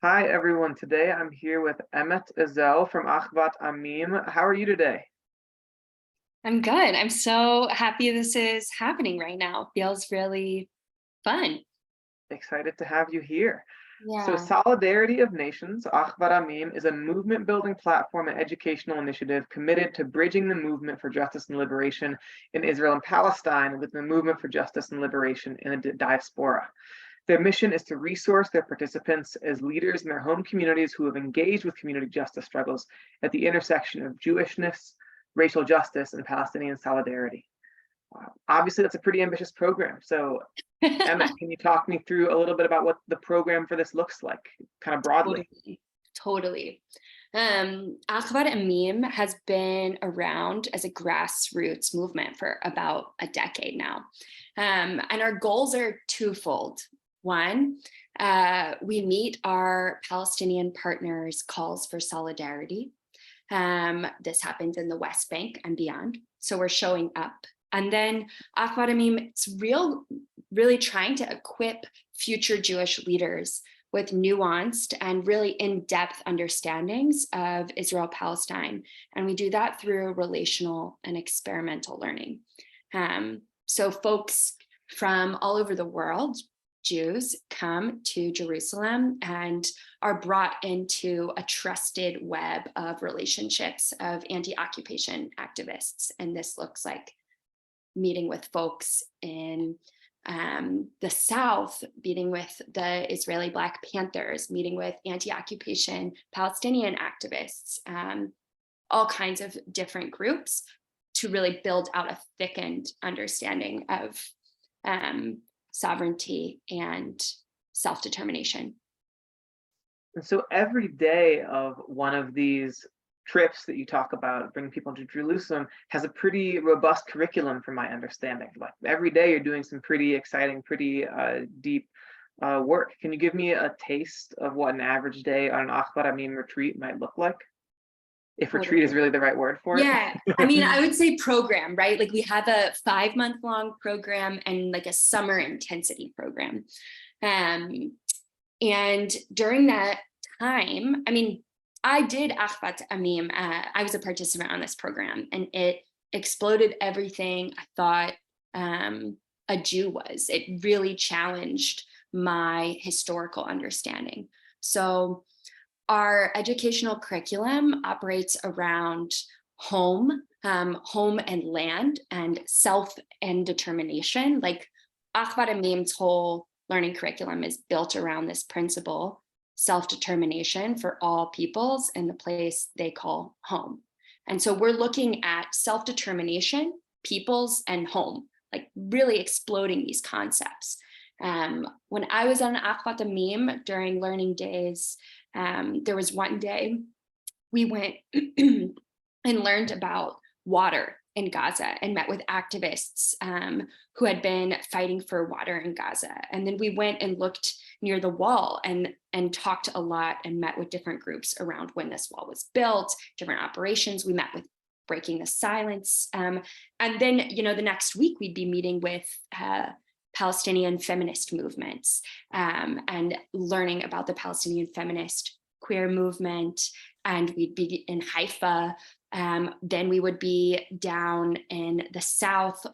Hi everyone, today I'm here with Emet Ezell from Achvat Amim. How are you today? I'm good. I'm so happy this is happening right now. Feels really fun. Excited to have you here. So Yeah. Solidarity of Nations, Achvat Amim, is a movement-building platform and educational initiative committed to bridging the movement for justice and liberation in Israel and Palestine with the movement for justice and liberation in the diaspora. Their mission is to resource their participants as leaders in their home communities who have engaged with community justice struggles at the intersection of Jewishness, racial justice, and Palestinian solidarity. Obviously, that's a pretty ambitious program. So, Emmett, can you talk me through a little bit about what the program for this looks like, kind of broadly? Totally. Totally. Achvat Amim has been around as a grassroots movement for about a decade now. And our goals are twofold. One, we meet our Palestinian partners' calls for solidarity. This happens in the West Bank and beyond. So we're showing up. And then Achvat Amim, it's really trying to equip future Jewish leaders with nuanced and really in-depth understandings of Israel-Palestine. And we do that through relational and experimental learning. So folks from all over the world, Jews, come to Jerusalem and are brought into a trusted web of relationships of anti-occupation activists. And this looks like meeting with folks in the South, meeting with the Israeli Black Panthers, meeting with anti-occupation Palestinian activists, all kinds of different groups to really build out a thickened understanding of sovereignty and self-determination. And so every day of one of these trips that you talk about, bringing people to Jerusalem, has a pretty robust curriculum from my understanding. Like every day you're doing some pretty exciting, pretty deep work. Can you give me a taste of what an average day on an Achvat Amim retreat might look like? If retreat is really the right word for it. Yeah, I mean, I would say program, right? Like we have a 5-month-long program and like a summer intensity program. And during that time, I mean, I did Achvat Amim. I was a participant on this program and it exploded everything I thought a Jew was. It really challenged my historical understanding. So our educational curriculum operates around home and land and self and determination. Like Achvat Amim's whole learning curriculum is built around this principle, self-determination for all peoples in the place they call home. And so we're looking at self-determination, peoples, and home, like really exploding these concepts. When I was on Achvat Amim during learning days, there was one day we went and learned about water in Gaza and met with activists who had been fighting for water in Gaza. And then we went and looked near the wall and talked a lot and met with different groups around when this wall was built, different operations. We met with Breaking the Silence. And then, the next week we'd be meeting with Palestinian feminist movements and learning about the Palestinian feminist queer movement. And we'd be in Haifa. Then we would be down in the South,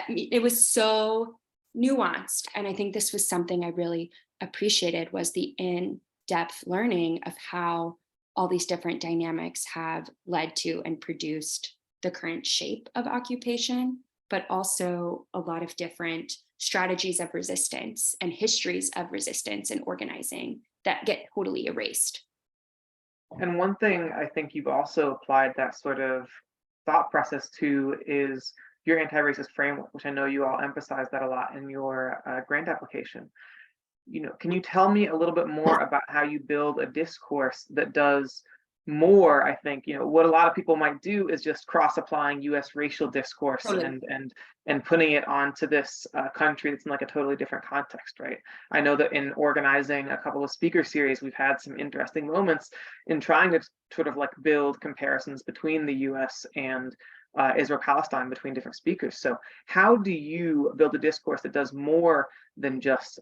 it was so nuanced. And I think this was something I really appreciated, was the in-depth learning of how all these different dynamics have led to and produced the current shape of occupation, but also a lot of different strategies of resistance and histories of resistance and organizing that get totally erased. And one thing I think you've also applied that sort of thought process to is your anti-racist framework, which I know you all emphasize that a lot in your grant application. Can you tell me a little bit more about how you build a discourse that does more? I think, what a lot of people might do is just cross-applying US racial discourse Totally. and putting it onto this country that's in like a totally different context, right? I know that in organizing a couple of speaker series, we've had some interesting moments in trying to sort of like build comparisons between the US and Israel-Palestine, between different speakers. So how do you build a discourse that does more than just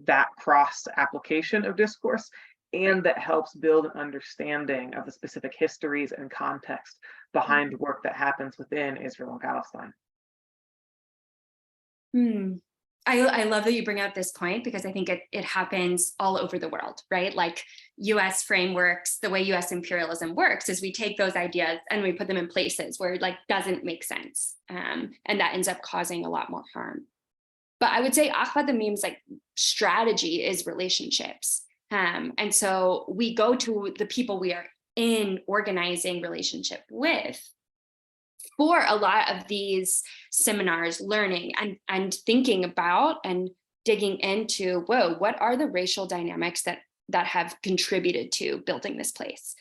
that cross application of discourse and that helps build an understanding of the specific histories and context behind work that happens within Israel and Palestine. I love that you bring up this point, because I think it happens all over the world, right? Like US frameworks, the way US imperialism works is we take those ideas and we put them in places where it like doesn't make sense. And that ends up causing a lot more harm. But I would say Achvat Amim's like strategy is relationships. And so we go to the people we are in organizing relationship with for a lot of these seminars, learning and thinking about and digging into, whoa, what are the racial dynamics that have contributed to building this place?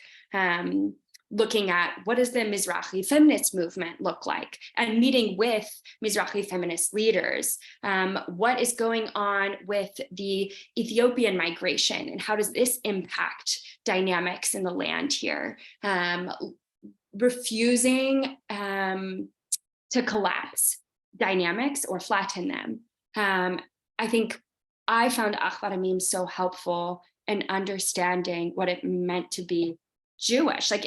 Looking at what does the Mizrahi feminist movement look like, and meeting with Mizrahi feminist leaders. What is going on with the Ethiopian migration, and how does this impact dynamics in the land here? Refusing to collapse dynamics or flatten them. I think I found Achvat Amim so helpful in understanding what it meant to be Jewish. Like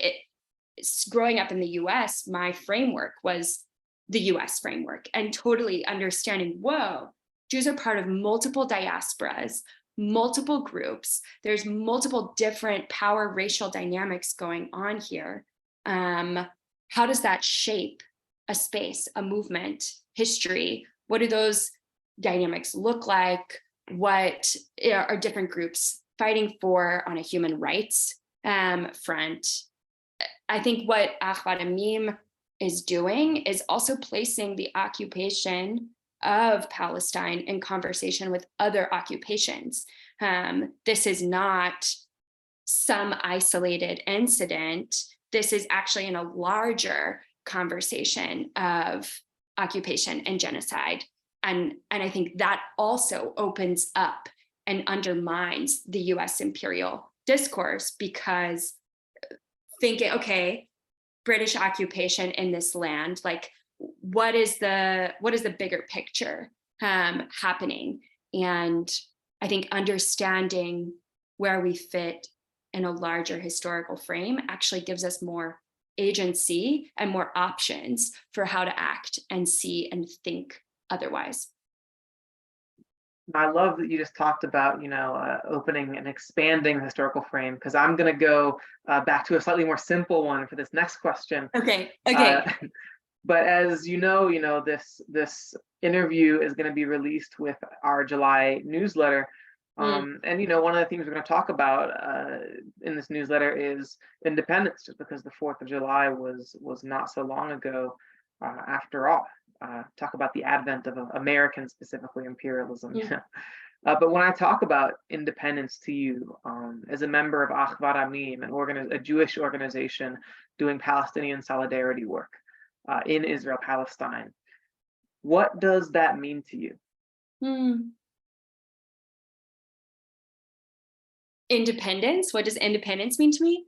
growing up in the US, my framework was the US framework, and totally understanding, whoa, Jews are part of multiple diasporas, multiple groups. There's multiple different power racial dynamics going on here. How does that shape a space, a movement, history? What do those dynamics look like? What are different groups fighting for on a human rights front? I think what Achvat Amim is doing is also placing the occupation of Palestine in conversation with other occupations. This is not some isolated incident. This is actually in a larger conversation of occupation and genocide. And I think that also opens up and undermines the US imperial discourse, because thinking, okay, British occupation in this land, like what is the bigger picture happening? And I think understanding where we fit in a larger historical frame actually gives us more agency and more options for how to act and see and think otherwise. I love that you just talked about, opening and expanding the historical frame, because I'm going to go back to a slightly more simple one for this next question. Okay. But as you know, this interview is going to be released with our July newsletter. And one of the things we're going to talk about in this newsletter is independence, just because the 4th of July was not so long ago, after all. Talk about the advent of American, specifically imperialism. But when I talk about independence to you, as a member of Achvat Amim, a Jewish organization doing Palestinian solidarity work in Israel, Palestine, what does that mean to you? Independence? What does independence mean to me?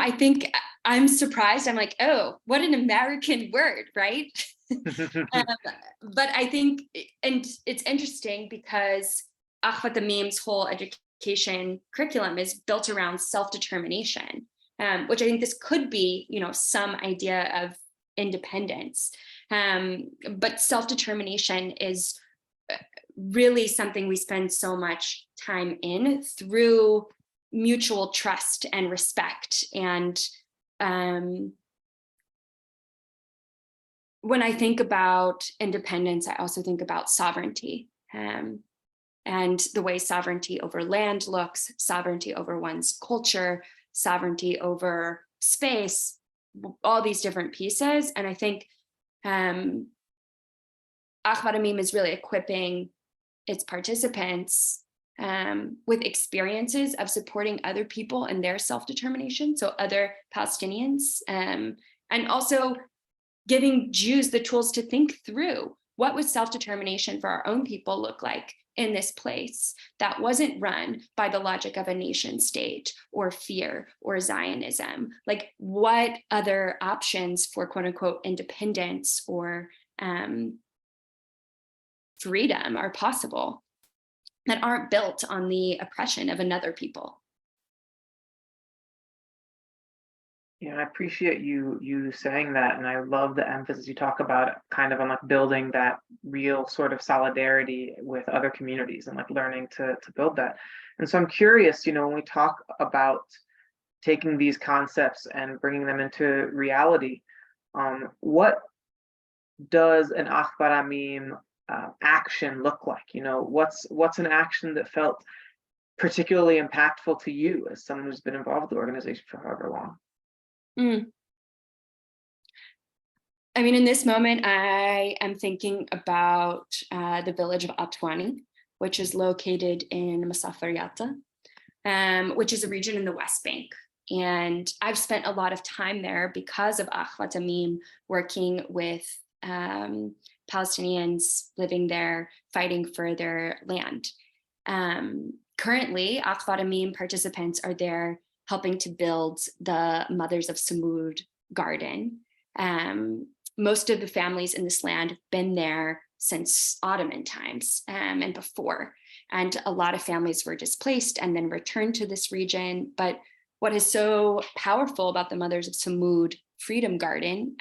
I think I'm surprised. I'm like, oh, what an American word, right? But I think, and it's interesting because Achvat Amim's whole education curriculum is built around self-determination, which I think this could be, some idea of independence. But self-determination is really something we spend so much time in through mutual trust and respect. And when I think about independence, I also think about sovereignty, and the way sovereignty over land looks, sovereignty over one's culture, sovereignty over space, all these different pieces. And I think Achvat Amim is really equipping its participants with experiences of supporting other people in their self-determination, so other Palestinians, and also giving Jews the tools to think through what would self-determination for our own people look like in this place that wasn't run by the logic of a nation state or fear or Zionism? Like, what other options for quote unquote independence or freedom are possible that aren't built on the oppression of another people? Yeah, I appreciate you saying that, and I love the emphasis you talk about, kind of on like building that real sort of solidarity with other communities and like learning to build that. And so I'm curious, when we talk about taking these concepts and bringing them into reality, what does an Achvat Amim action look like? What's an action that felt particularly impactful to you as someone who's been involved with the organization for however long? I mean, in this moment, I am thinking about the village of Atwani, which is located in Masafer Yatta, which is a region in the West Bank. And I've spent a lot of time there because of Achvat Amim, working with Palestinians living there, fighting for their land. Currently, Achvat Amim participants are there helping to build the Mothers of Samud garden. Most of the families in this land have been there since Ottoman times and before. And a lot of families were displaced and then returned to this region. But what is so powerful about the Mothers of Samud Freedom Garden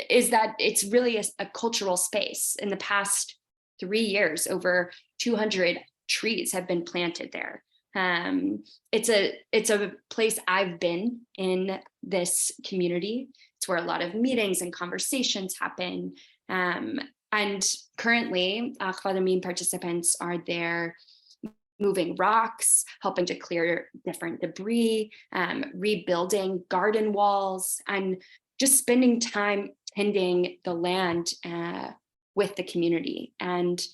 is that it's really a cultural space. In the past 3 years, over 200 trees have been planted there. It's a place I've been in this community. It's where a lot of meetings and conversations happen. And currently, Achvat Amim participants are there moving rocks, helping to clear different debris, rebuilding garden walls, and just spending time tending the land with the community. And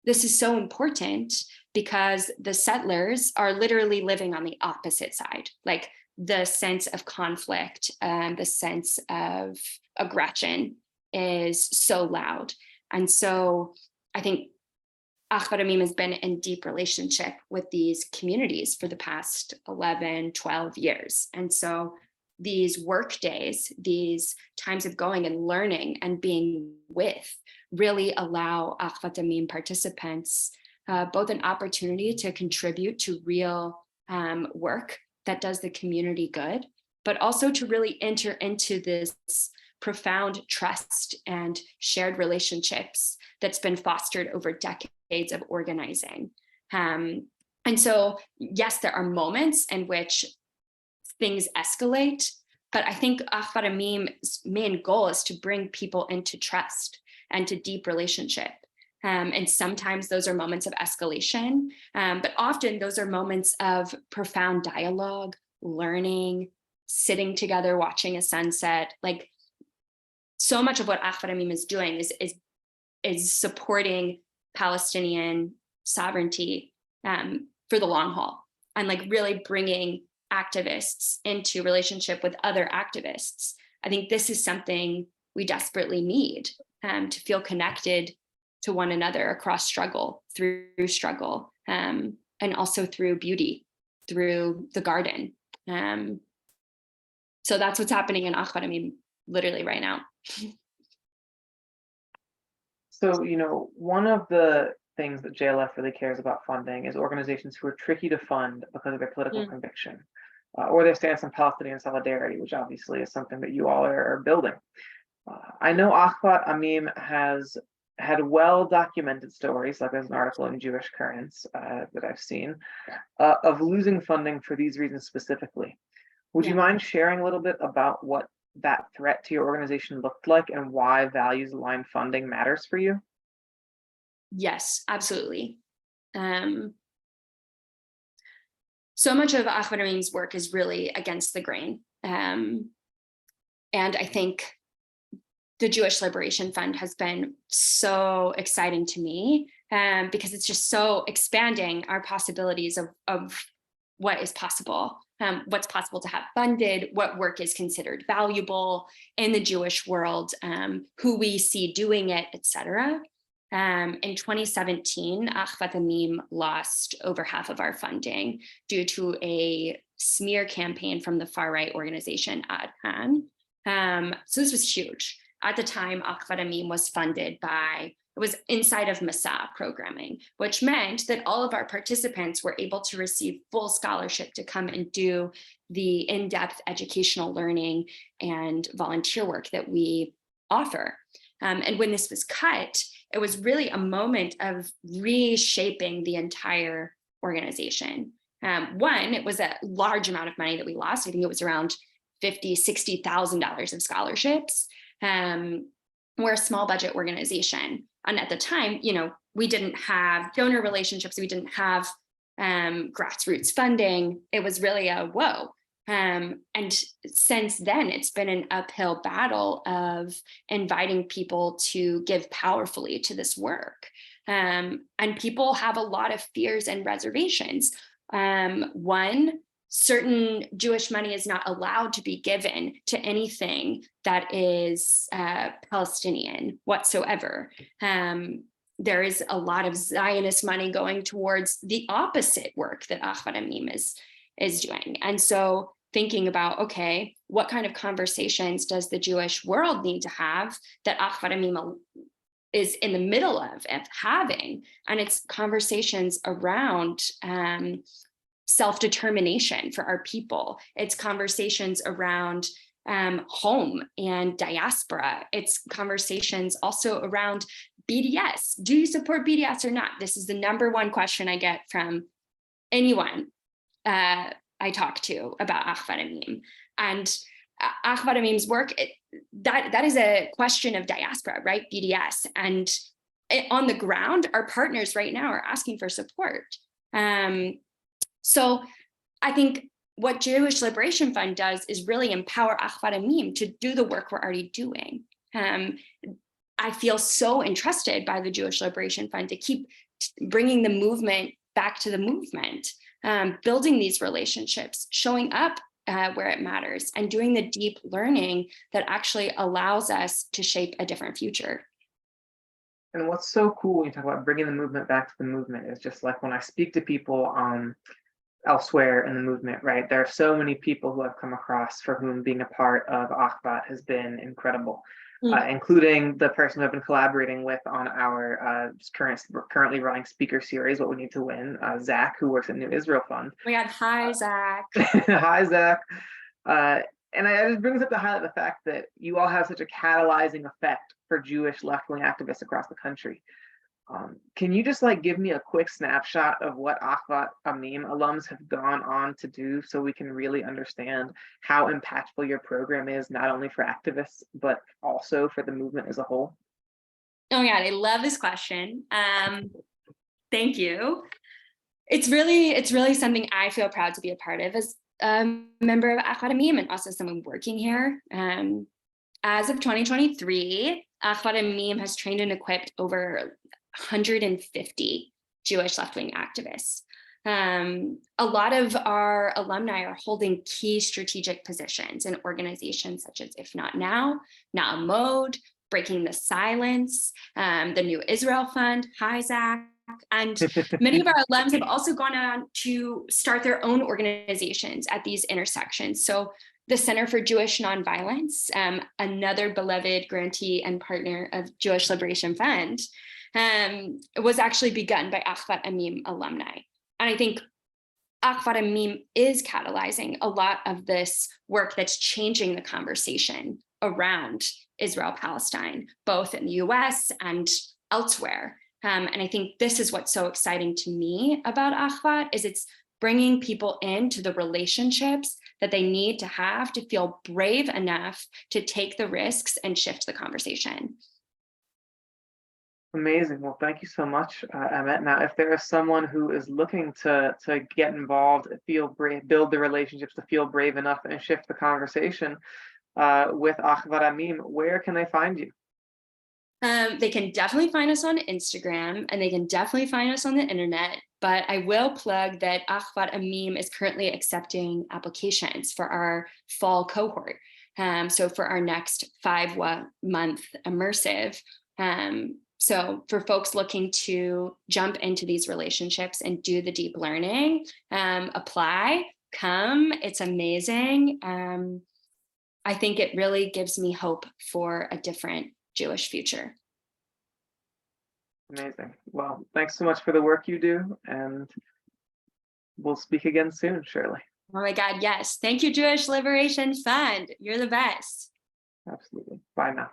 this is so important because the settlers are literally living on the opposite side. Like, the sense of conflict and the sense of aggression is so loud. And so I think Achvat Amim has been in deep relationship with these communities for the past 11, 12 years. And so these work days, these times of going and learning and being with, really allow Achvat Amim participants both an opportunity to contribute to real work that does the community good, but also to really enter into this profound trust and shared relationships that's been fostered over decades of organizing. And so, yes, there are moments in which things escalate, but I think Achvat Amim's main goal is to bring people into trust and to deep relationship. And sometimes those are moments of escalation, but often those are moments of profound dialogue, learning, sitting together, watching a sunset. Like, so much of what Achvat Amim is doing is supporting Palestinian sovereignty for the long haul, and like really bringing activists into relationship with other activists. I think this is something we desperately need, to feel connected to one another across struggle, through struggle, and also through beauty, through the garden. So that's what's happening in Achvat Amim literally right now. So, one of the things that JLF really cares about funding is organizations who are tricky to fund because of their political conviction, or their stance on Palestinian solidarity, which obviously is something that you all are building. I know Achvat Amim has had well-documented stories, like there's an article in Jewish Currents that I've seen, of losing funding for these reasons specifically. Would you mind sharing a little bit about what that threat to your organization looked like and why values-aligned funding matters for you? Yes, absolutely. So much of Achvat Amim's work is really against the grain. And I think the Jewish Liberation Fund has been so exciting to me, because it's just so expanding our possibilities of what is possible, what's possible to have funded, what work is considered valuable in the Jewish world, who we see doing it, etc. In 2017, Achvat Amim lost over half of our funding due to a smear campaign from the far-right organization Adhan. So this was huge. At the time, Achvat Amim was funded by, it was inside of Masa programming, which meant that all of our participants were able to receive full scholarship to come and do the in-depth educational learning and volunteer work that we offer. And when this was cut, it was really a moment of reshaping the entire organization. One, it was a large amount of money that we lost. I think it was around $50,000, $60,000 of scholarships. We're a small budget organization. And at the time, we didn't have donor relationships. We didn't have grassroots funding. It was really a whoa. And since then, it's been an uphill battle of inviting people to give powerfully to this work. And people have a lot of fears and reservations. One, certain Jewish money is not allowed to be given to anything that is Palestinian whatsoever. There is a lot of Zionist money going towards the opposite work that Achvat Amim is doing. And so thinking about, okay, what kind of conversations does the Jewish world need to have that Achvat Amim is in the middle of having? And it's conversations around self-determination for our people. It's conversations around home and diaspora. It's conversations also around BDS. Do you support BDS or not? This is the number one question I get from anyone I talk to about Achvat Amim. And Achvat Amim's work, that is a question of diaspora, right? BDS. And on the ground, our partners right now are asking for support. So I think what Jewish Liberation Fund does is really empower Achvat Amim to do the work we're already doing. I feel so entrusted by the Jewish Liberation Fund to keep bringing the movement back to the movement, building these relationships, showing up where it matters, and doing the deep learning that actually allows us to shape a different future. And what's so cool when you talk about bringing the movement back to the movement is just like when I speak to people elsewhere in the movement, right? There are so many people who I've come across for whom being a part of Achvat has been incredible, including the person I've been collaborating with on our currently running speaker series, What We Need to Win, Zach, who works at New Israel Fund. Oh my God, hi, Zach. Hi, Zach. And I just brings up to highlight the fact that you all have such a catalyzing effect for Jewish left-wing activists across the country. Can you just give me a quick snapshot of what Achvat Amim alums have gone on to do so we can really understand how impactful your program is, not only for activists, but also for the movement as a whole? Oh my God, I love this question. Thank you. It's really something I feel proud to be a part of as a member of Achvat Amim and also someone working here. As of 2023, Achvat Amim has trained and equipped over 150 Jewish left-wing activists. A lot of our alumni are holding key strategic positions in organizations such as If Not Now, Na'amod, Breaking the Silence, the New Israel Fund, hi Zach, and many of our alums have also gone on to start their own organizations at these intersections. So the Center for Jewish Nonviolence, another beloved grantee and partner of Jewish Liberation Fund, was actually begun by Achvat Amim alumni. And I think Achvat Amim is catalyzing a lot of this work that's changing the conversation around Israel-Palestine, both in the US and elsewhere. And I think this is what's so exciting to me about Achvat, is it's bringing people into the relationships that they need to have to feel brave enough to take the risks and shift the conversation. Amazing. Well, thank you so much, Emet. Now, if there is someone who is looking to get involved, feel brave, build the relationships, to feel brave enough and shift the conversation with Achvat Amim, where can they find you? They can definitely find us on Instagram, and they can definitely find us on the internet. But I will plug that Achvat Amim is currently accepting applications for our fall cohort. So for our next 5-month immersive, So for folks looking to jump into these relationships and do the deep learning, apply, come, it's amazing. I think it really gives me hope for a different Jewish future. Amazing. Well, thanks so much for the work you do, and we'll speak again soon, surely. Oh my God, yes. Thank you, Jewish Liberation Fund. You're the best. Absolutely. Bye now.